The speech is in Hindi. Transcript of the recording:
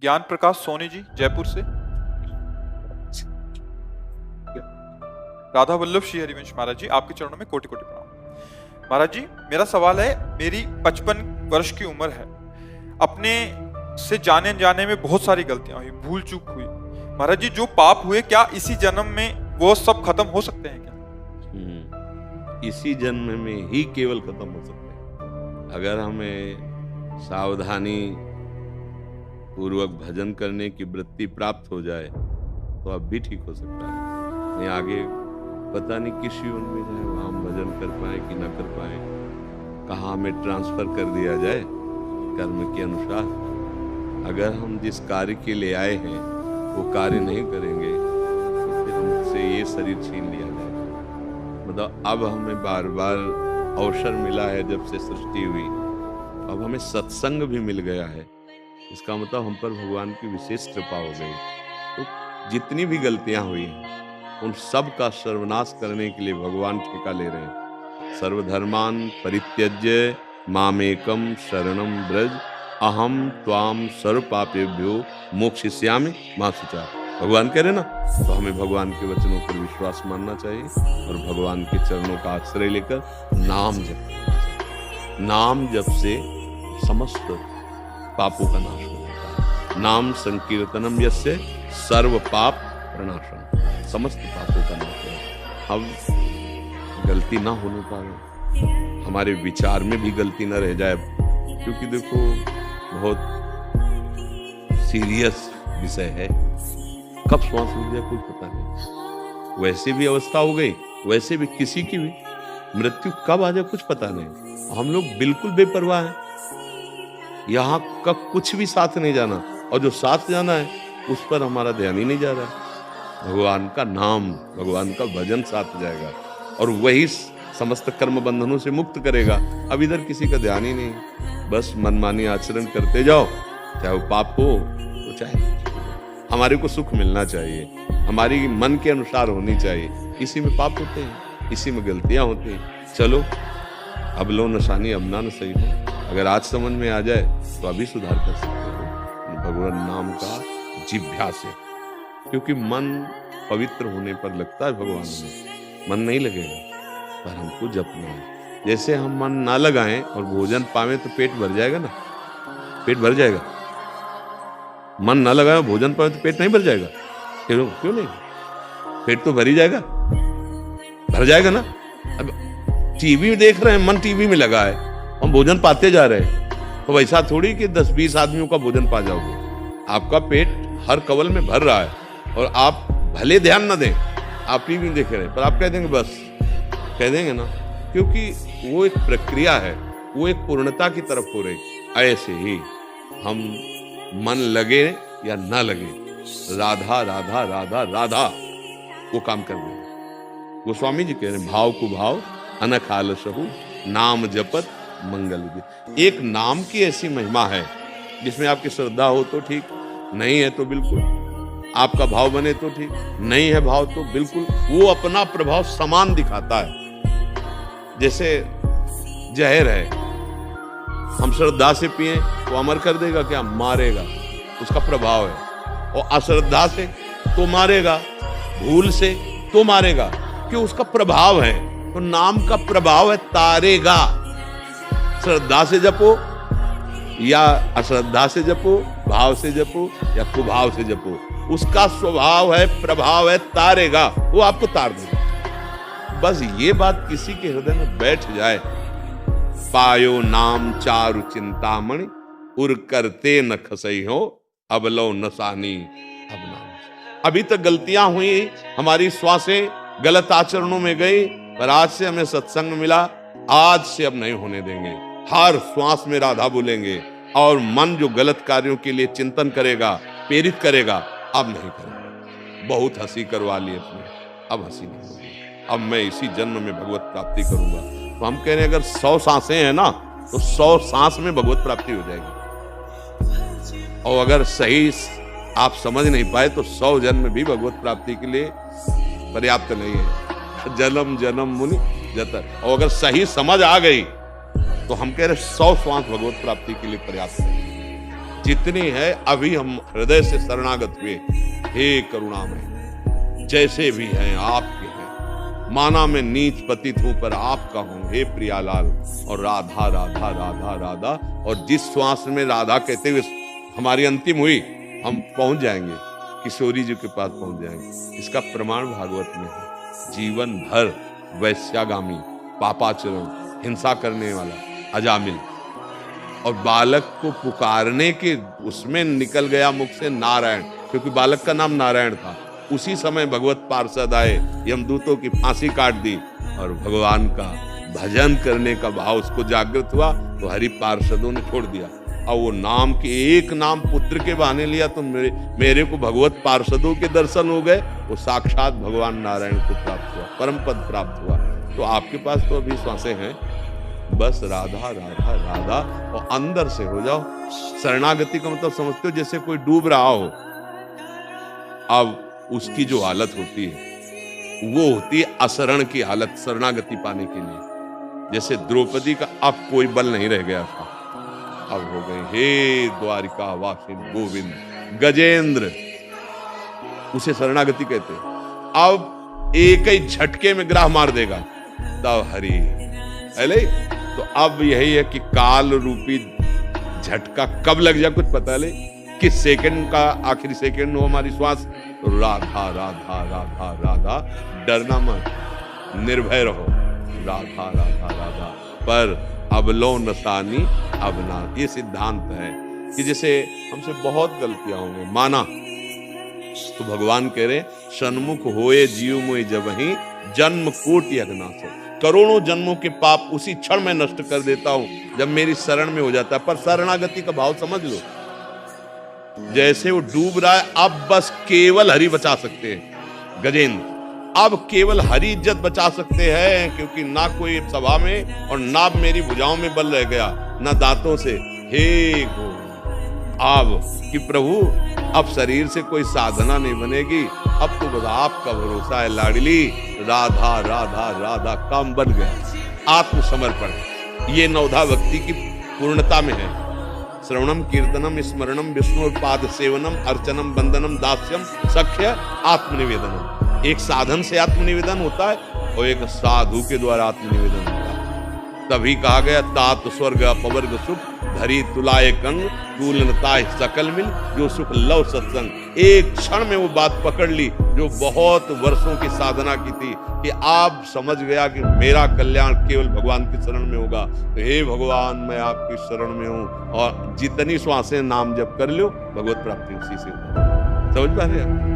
ज्ञान प्रकाश सोनी जी जयपुर से। राधा वल्लभ श्री हरिवंश महाराज जी, आपके चरणों में कोटि कोटि प्रणाम। महाराज जी, मेरा सवाल है, मेरी 55 वर्ष की उम्र है, अपने से जाने अनजाने में बहुत सारी गलतियां हुई, भूल चूक हुई। महाराज जी, जो पाप हुए क्या इसी जन्म में वो सब खत्म हो सकते हैं क्या? इसी जन्म में ही केवल खत्म हो सकते हैं। अगर हमें सावधानी पूर्वक भजन करने की वृत्ति प्राप्त हो जाए तो अब भी ठीक हो सकता है, नहीं आगे पता नहीं किस योन में जाए, वहां हम भजन कर पाए कि ना कर पाए, कहाँ हमें ट्रांसफर कर दिया जाए कर्म के अनुसार। अगर हम जिस कार्य के लिए आए हैं वो कार्य नहीं करेंगे तो फिर हमसे ये शरीर छीन लिया जाए। मतलब अब हमें बार बार अवसर मिला है, जब से सृष्टि हुई अब हमें सत्संग भी मिल गया है, इसका मतलब हम पर भगवान की विशेष कृपा हो गई। तो जितनी भी गलतियां हुई हैं उन सब का सर्वनाश करने के लिए भगवान ठेका ले रहे हैं। सर्वधर्मान परित्यज्य मामेकम शरणम ब्रज अहम त्वाम सर्व पापेभ्यो मोक्षयिष्यामि मा शुचा। भगवान कह रहे ना, तो हमें भगवान के वचनों पर विश्वास मानना चाहिए और भगवान के चरणों का आश्रय लेकर नाम जप करना चाहिए। नाम जप से समस्त पापों का नाश हो जाता है। नाम संकीर्तनम यस्य सर्व पाप प्रणाशम, समस्त पापों का नाश है। अब गलती ना होने पाए, हमारे विचार में भी गलती ना रह जाए, क्योंकि देखो बहुत सीरियस विषय है, कब श्वास रुक जाए कोई पता नहीं। वैसे भी अवस्था हो गई, वैसे भी किसी की भी मृत्यु कब आ जाए कुछ पता नहीं। हम लोग बिल्कुल बेपरवाह हैं, यहाँ का कुछ भी साथ नहीं जाना, और जो साथ जाना है उस पर हमारा ध्यान ही नहीं जा रहा। भगवान का नाम, भगवान का भजन साथ जाएगा और वही समस्त कर्म बंधनों से मुक्त करेगा। अब इधर किसी का ध्यान ही नहीं, बस मनमानी आचरण करते जाओ, चाहे वो पाप हो तो चाहे। हमारे को सुख मिलना चाहिए, हमारी मन के अनुसार होनी चाहिए, इसी में पाप होते हैं, इसी में गलतियां होती हैं। चलो अब लो नशानी अब ना सही हो, अगर आज समझ में आ जाए तो अभी सुधार कर सकते हो भगवान नाम का जिभ्या से, क्योंकि मन पवित्र होने पर लगता है भगवान में, मन नहीं लगेगा पर हमको जपना है। जैसे हम मन ना लगाएं और भोजन पावे तो पेट भर जाएगा ना, पेट भर जाएगा। मन ना लगाए भोजन पावे तो पेट नहीं भर जाएगा, क्यों नहीं? पेट तो भर ही जाएगा, भर जाएगा ना। अब टीवी देख रहे हैं, मन टीवी में लगा है, हम भोजन पाते जा रहे हैं, तो वैसा थोड़ी कि 10-20 आदमियों का भोजन पा जाओगे। आपका पेट हर कवल में भर रहा है और आप भले ध्यान न दें, आप टीवी देख रहे हैं पर आप कह देंगे बस, कह देंगे ना, क्योंकि वो एक प्रक्रिया है, वो एक पूर्णता की तरफ हो रही। ऐसे ही हम मन लगे या ना लगे, राधा राधा राधा राधा वो काम कर रहे हैं। गोस्वामी जी कह रहे हैं, भाव को भाव अनख आलसहु नाम जपत मंगल दे। एक नाम की ऐसी महिमा है जिसमें आपकी श्रद्धा हो तो ठीक, नहीं है तो बिल्कुल, आपका भाव बने तो ठीक, नहीं है भाव तो बिल्कुल, वो अपना प्रभाव समान दिखाता है। जैसे जहर है, हम श्रद्धा से पिए तो अमर कर देगा क्या? मारेगा, उसका प्रभाव है। और अश्रद्धा से तो मारेगा, भूल से तो मारेगा, क्यों? उसका प्रभाव है। तो नाम का प्रभाव है तारेगा। श्रद्धा से जपो या अश्रद्धा से जपो, भाव से जपो या कुभाव से जपो, उसका स्वभाव है, प्रभाव है, तारेगा, वो आपको तार देगा। बस ये बात किसी के हृदय में बैठ जाए, पायो नाम चारु चिंतामणि उर करते न खसई हो अब लो नसानी अब नाम। अभी तक गलतियां हुई, हमारी श्वासें गलत आचरणों में गई, पर आज से हमें सत्संग मिला, आज से अब नहीं होने देंगे। हर श्वास में राधा बोलेंगे और मन जो गलत कार्यों के लिए चिंतन करेगा, प्रेरित करेगा, अब नहीं करेगा। बहुत हंसी करवा ली अपने, अब हंसी नहीं होगी, अब मैं इसी जन्म में भगवत प्राप्ति करूंगा। तो हम कह रहे हैं अगर 100 सांसें हैं ना तो 100 सांस में भगवत प्राप्ति हो जाएगी। और अगर सही आप समझ नहीं पाए तो 100 जन्म भी भगवत प्राप्ति के लिए पर्याप्त नहीं है। जन्म जन्म मुनि जतर। और अगर सही समझ आ गई तो हम कह रहे 100 श्वास भगवत प्राप्ति के लिए पर्याप्त है। जितनी है अभी हम हृदय से शरणागत हुए। हे करुणामय, जैसे भी हैं आपके हैं। माना मैं नीच पतित हूं पर आपका हूं, हे प्रियालाल। और राधा राधा राधा राधा, और जिस श्वास में राधा कहते हुए हमारी अंतिम हुई, हम पहुंच जाएंगे, किशोरी जी के पास पहुंच जाएंगे। इसका प्रमाण भागवत में है। जीवन भर वैश्यागामी, पापाचरण, हिंसा करने वाला अजामिल, और बालक को पुकारने के उसमें निकल गया मुख से नारायण, क्योंकि बालक का नाम नारायण था। उसी समय भगवत पार्षद आए, यमदूतों की फांसी काट दी, और भगवान का भजन करने का भाव उसको जागृत हुआ, तो हरि पार्षदों ने छोड़ दिया। और वो नाम के एक नाम पुत्र के बहाने लिया, तो मेरे को भगवत पार्षदों के दर्शन हो गए। वो साक्षात भगवान नारायण को प्राप्त हुआ, परम पद प्राप्त हुआ। तो आपके पास तो अभी श्वासें हैं, बस राधा राधा राधा, और अंदर से हो जाओ। शरणागति का मतलब समझते हो, जैसे कोई डूब रहा हो, अब उसकी जो हालत होती है वो होती है अशरण की हालत, शरणागति पाने के लिए। जैसे द्रौपदी का अब कोई बल नहीं रह गया था, अब हो गए हे द्वारिका वासिन गोविंद गजेंद्र, उसे शरणागति कहते हैं। अब एक ही झटके में ग्राह मार देगा, तब हरि अले। तो अब यही है कि काल रूपी झटका कब लग जाए कुछ पता नहीं, किस सेकंड का आखिरी सेकंड हो हमारी श्वास। तो राधा राधा राधा राधा, डरना मत, निर्भय रहो, राधा राधा राधा। पर अब लो नसानी अब ना, ये सिद्धांत है कि जैसे हमसे बहुत गलतियां होंगी, माना तो भगवान कह रहे सन्मुख होए जीव मोय जबहि जन्म कोटि अगनाश। करोड़ों जन्मों के पाप उसी क्षण में नष्ट कर देता हूं जब मेरी शरण में हो जाता है। पर शरणागति का भाव समझ लो, जैसे वो डूब रहा है, अब बस केवल हरि बचा सकते हैं गजेंद्र। अब केवल हरि इज्जत बचा सकते हैं, क्योंकि ना कोई सभा में और ना मेरी भुजाओं में बल रह गया, ना दांतों से। हे गो अब कि प्रभु, अब शरीर से कोई साधना नहीं बनेगी, अब तो बस आपका भरोसा है लाडली। राधा राधा राधा, काम बन गया। आत्मसमर्पण ये नवधा भक्ति की पूर्णता में है। श्रवणम कीर्तनम स्मरणम विष्णु पाद सेवनम अर्चनम वंदनम दास्यम सख्य आत्मनिवेदनम। एक साधन से आत्मनिवेदन होता है और एक साधु के द्वारा आत्मनिवेदन होता है। तभी कहा गया तात स्वर्ग अपवर्ग सुख धरी तुलाए कंग कूलनता सकल मिल, जो सुख लव सत्संग। एक क्षण में वो बात पकड़ ली जो बहुत वर्षों की साधना की थी, कि आप समझ गया कि मेरा कल्याण केवल भगवान की शरण में होगा। तो हे भगवान, मैं आपकी शरण में हूँ, और जितनी श्वासें नाम जप कर लो, भगवत प्राप्ति उसी से होगी। समझ पा रहे हैं?